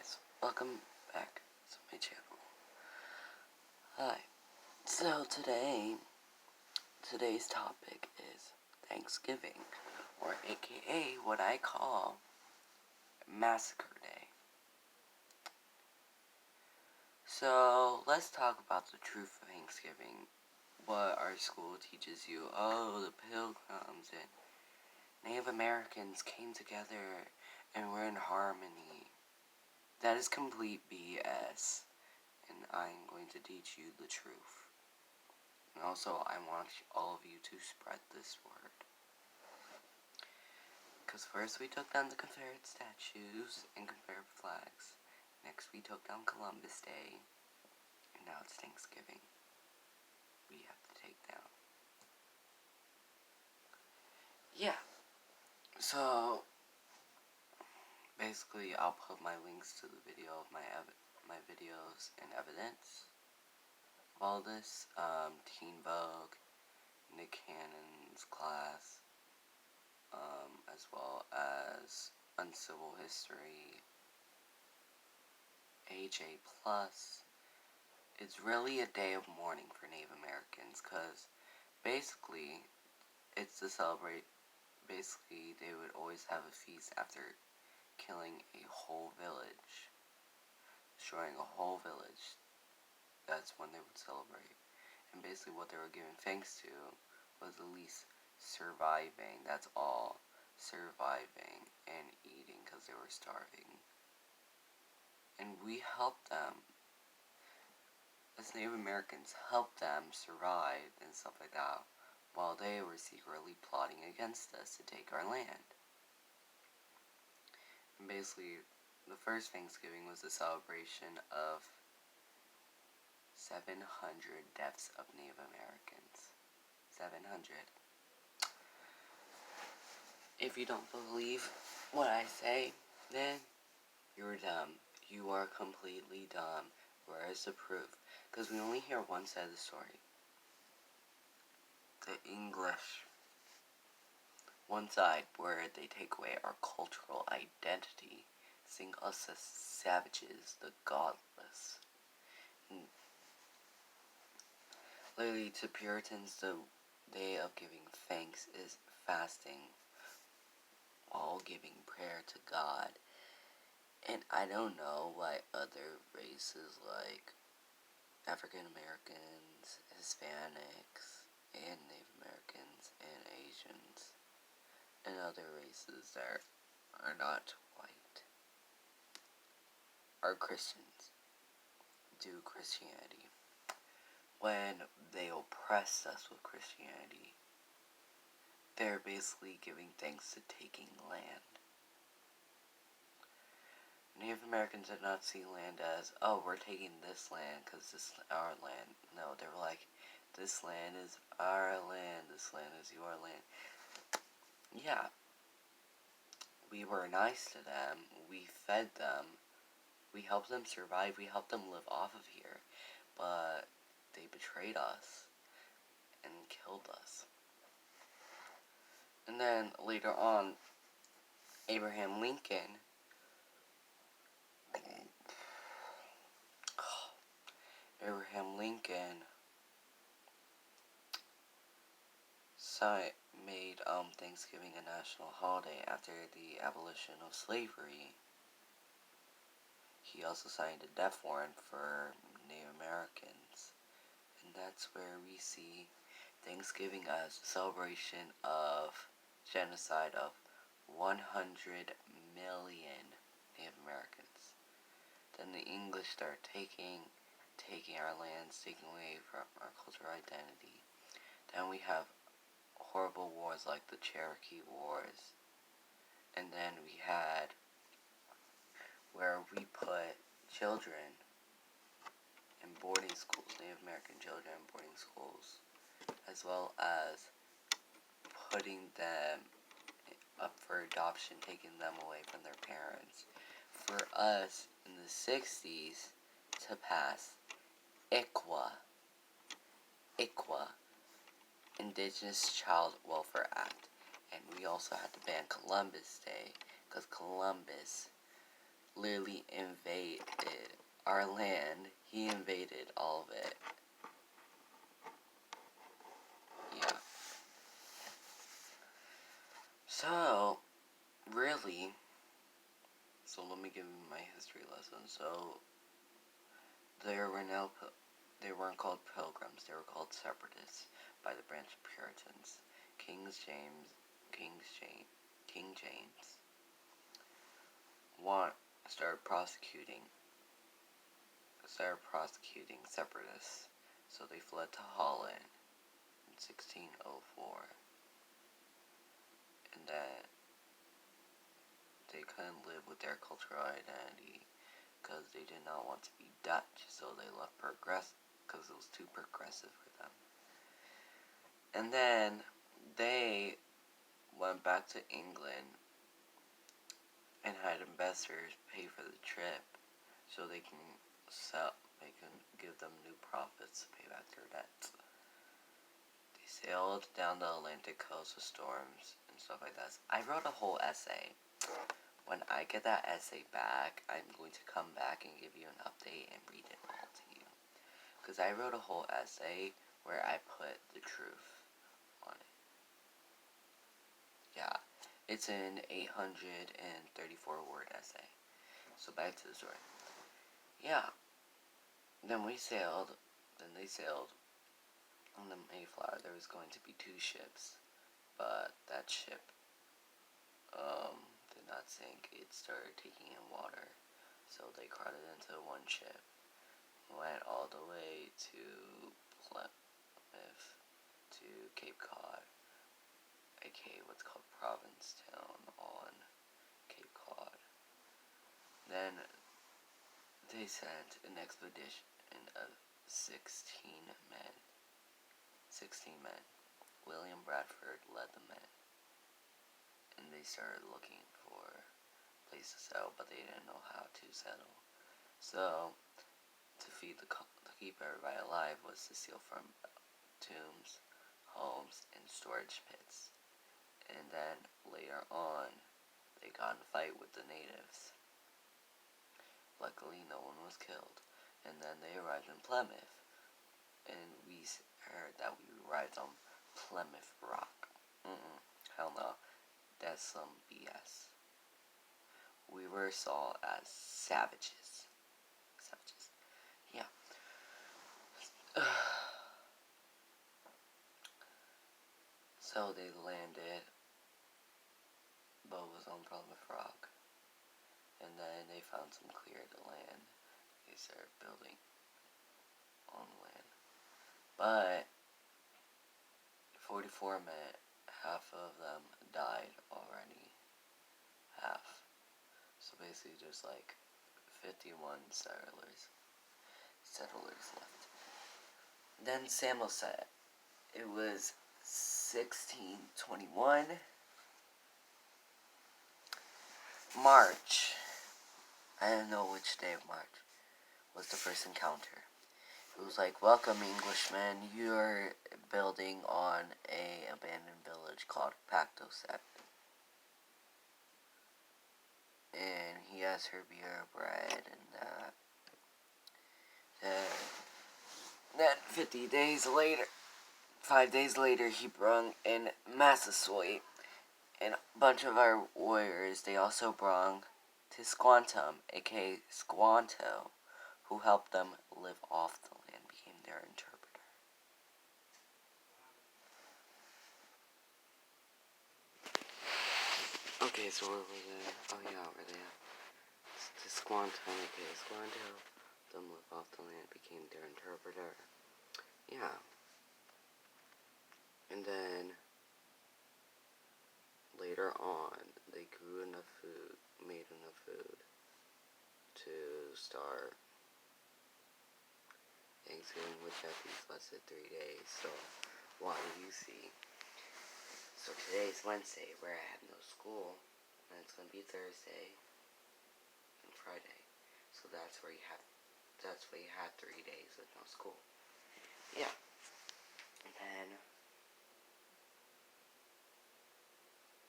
guys, welcome back to my channel. Hi. So today's topic is Thanksgiving, or aka what I call Massacre Day. So let's talk about the truth of Thanksgiving. What our school teaches you. Oh, the Pilgrims and Native Americans came together and were in harmony. That is complete BS. And I'm going to teach you the truth. And also, I want all of you to spread this word. Because first we took down the Confederate statues and Confederate flags. Next we took down Columbus Day. And now it's Thanksgiving. We have to take down. Yeah. So, basically I'll put my links to the video of my videos and evidence. All this, Teen Vogue, Nick Cannon's class, as well as Uncivil History, AJ Plus. It's really a day of mourning for Native Americans, because basically, it's to celebrate. Basically, they would always have a feast after killing a whole village, destroying a whole village. That's when they would celebrate. And basically what they were giving thanks to was at least surviving. That's all. Surviving and eating because they were starving. And we helped them. As Native Americans helped them survive and stuff like that, while they were secretly plotting against us to take our land. And basically, the first Thanksgiving was a celebration of 700 deaths of Native Americans. 700. If you don't believe what I say, then you're dumb. You are completely dumb. Where is the proof? Because we only hear one side of the story. The English. One side where they take away our cultural identity, seeing us as savages, the godless. And literally, to Puritans, the day of giving thanks is fasting while giving prayer to God. And I don't know why other races like African Americans, Hispanics, and Native Americans, and Asians, and other races that are not white, are Christians, do Christianity. When they oppress us with Christianity, they're basically giving thanks to taking land. Native Americans did not see land as, oh, we're taking this land because this is our land. No, they were like, this land is our land, this land is your land. Yeah, we were nice to them, we fed them, we helped them survive, we helped them live off of here, but they betrayed us and killed us. And then later on, Abraham Lincoln made Thanksgiving a national holiday after the abolition of slavery. He also signed a death warrant for Native Americans. And that's where we see Thanksgiving as a celebration of genocide of 100 million Native Americans. Then the English start taking our lands, taking away from our cultural identity. Then we have horrible wars like the Cherokee Wars. And then we had where we put children in boarding schools, Native American children in boarding schools, as well as putting them up for adoption, taking them away from their parents. For us in the 60s to pass ICWA, Indigenous Child Welfare Act. And we also had to ban Columbus Day, because Columbus literally invaded our land. He invaded all of it. Yeah. So, really, so let me give you my history lesson. So, they weren't called pilgrims, they were called separatists by the branch of Puritans. King James want started prosecuting separatists, so they fled to Holland in 1604, and then they couldn't live with their cultural identity because they did not want to be Dutch, so they left because it was too progressive for them. And then they went back to England and had investors pay for the trip so they can give them new profits to pay back their debts. They sailed down the Atlantic coast with storms and stuff like that. I wrote a whole essay. When I get that essay back, I'm going to come back and give you an update and read it all to you. Because I wrote a whole essay where I put the truth on it. Yeah, it's an 834 word essay. So back to the story. Yeah, then they sailed on the Mayflower. There was going to be 2 ships, but that ship did not sink. It started taking in water, so they crowded into one ship, went all the way to Plymouth, to Cape Cod, aka what's called Provincetown on Cape Cod. Then they sent an expedition of 16 men. William Bradford led the men, and they started looking for a place to settle, but they didn't know how to settle. So, to keep everybody alive was to steal from tombs, homes, and storage pits. And then later on, they got in a fight with the natives. Luckily, no one was killed. And then they arrived in Plymouth, and we heard that we arrived on Plymouth Rock. Hell no. That's some BS. We were saw as savages. Yeah. So they landed. Boat was on Plymouth Rock. And then they found some cleared land. They started building on land. But 44 men, half of them died already. Half. So basically just like 51 settlers left. Then Samoset. It was 1621. March. I don't know which day of March was the first encounter. It was like, welcome Englishmen, you're building on a abandoned village called Pactoset. And he asked her beer, bread, and that. Then 5 days later, he brung in Massasoit, and a bunch of our warriors. They also brung Tisquantum, aka Squanto, who helped them live off the land, became their interpreter. Okay, so where was it? Oh yeah, over there. Tisquantum, aka Squanto, them live off the land, became their interpreter. Yeah. And then later on, they made enough food to start Thanksgiving, which at least lasted 3 days. So, why do you see? So today's Wednesday, where I have no school, and it's gonna be Thursday and Friday. So that's where you had 3 days with no school. Yeah. And then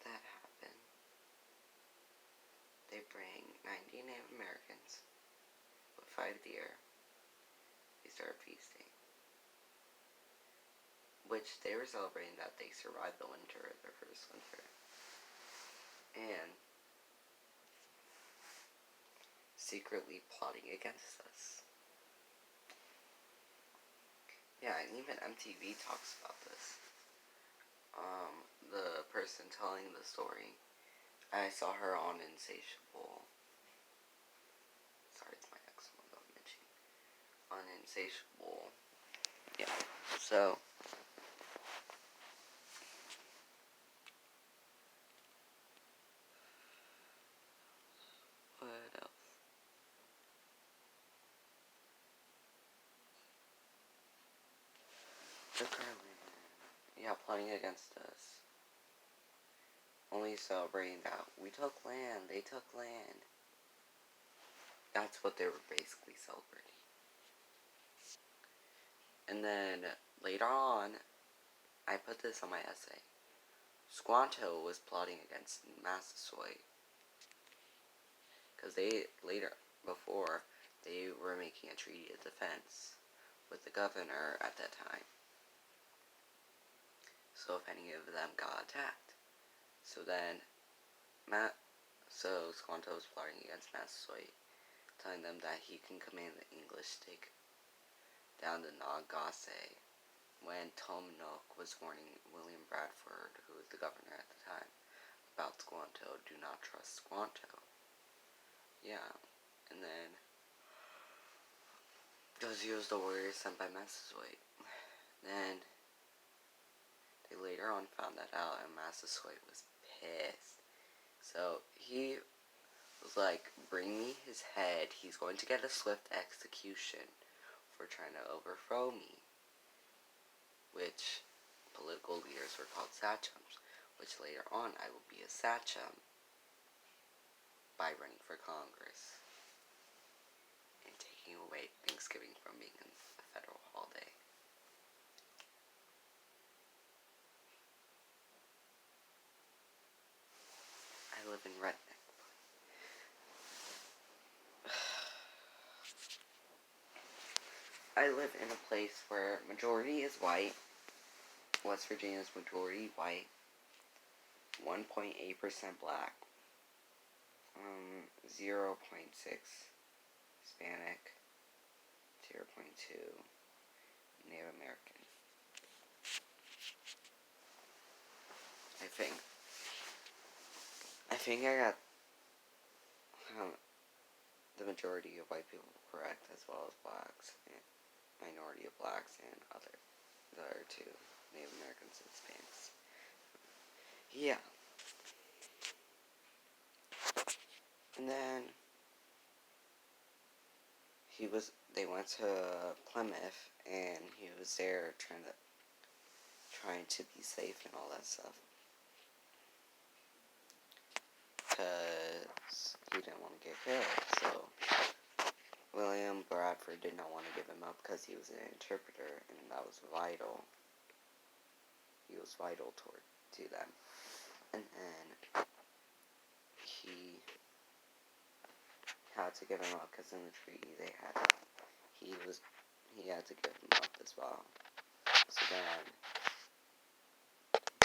that happened. They bring 90 Native Americans 5 deer, they started feasting. Which they were celebrating that they survived the winter, their first winter. And secretly plotting against us. Yeah, and even MTV talks about this. The person telling the story, I saw her on Insatiable. Sorry, it's my ex one I'm mentioning. On Insatiable. Yeah, so. What else? The Carlin. Yeah, plotting against us. Only celebrating that we took land, they took land. That's what they were basically celebrating. And then later on, I put this on my essay. Squanto was plotting against Massasoit. Because before, they were making a treaty of defense with the governor at that time. So if any of them got attacked. So then, Squanto was plotting against Massasoit, telling them that he can command the English to take down the Naugase, when Tom Nook was warning William Bradford, who was the governor at the time, about Squanto. Do not trust Squanto. Yeah, and then because he was the warrior sent by Massasoit. Then they later on found that out, and Massasoit was pissed. So he was like, bring me his head. He's going to get a swift execution for trying to overthrow me. Which political leaders were called sachems, which later on I will be a sachem by running for Congress and taking away Thanksgiving from being a federal holiday. I live in Redneck. I live in a place where majority is white. West Virginia is majority white. 1.8% black. 0.6 Hispanic. 0.2 Native American. I think I got the majority of white people correct, as well as blacks, and minority of blacks, and the other two, Native Americans and Hispanics. Yeah. And then they went to Plymouth, and he was there trying to be safe and all that stuff. Because he didn't want to get killed, so William Bradford did not want to give him up because he was an interpreter, and that was vital. He was vital to them. And then he had to give him up because in the treaty he had to give him up as well. So then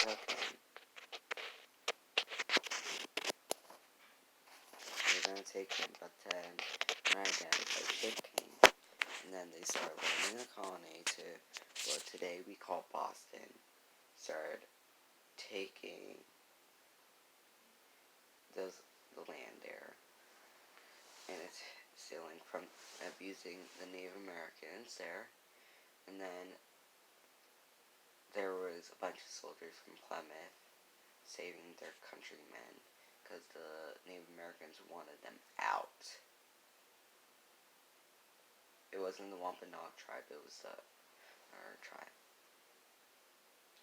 they were gonna take him, but then right again the ship came, and then they started landing the colony to what today we call Boston. Started taking the land there, and it's stealing from abusing the Native Americans there. And then there was a bunch of soldiers from Plymouth saving their countrymen because the Native Americans wanted them out. It wasn't the Wampanoag tribe, it was our tribe.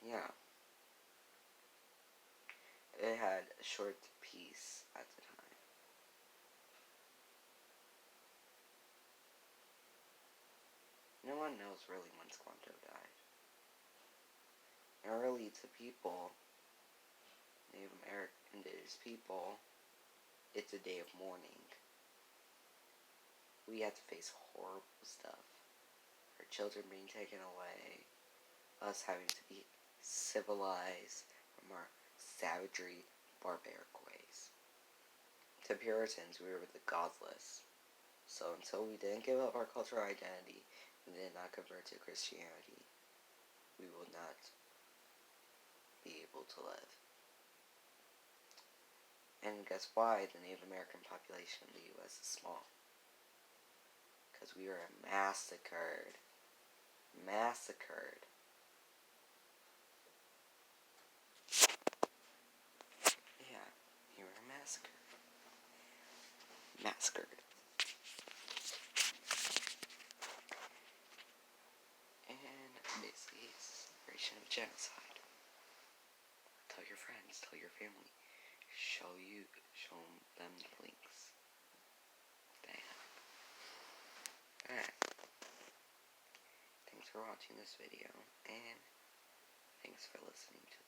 Yeah. It had a short peace at the time. No one knows really when Squanto died. Early to people, Native American indigenous people, it's a day of mourning. we had to face horrible stuff. Our children being taken away, us having to be civilized from our savagery, barbaric ways. To Puritans, we were the godless. So until we didn't give up our cultural identity and did not convert to Christianity, we will not be able to live. And guess why the Native American population in the U.S. is small? Because we were massacred. Massacred. Yeah, you were massacred. Massacred. And basically, it's a celebration of genocide. Tell your friends, tell your family. Show them the links. Damn. Alright. Thanks for watching this video, and thanks for listening to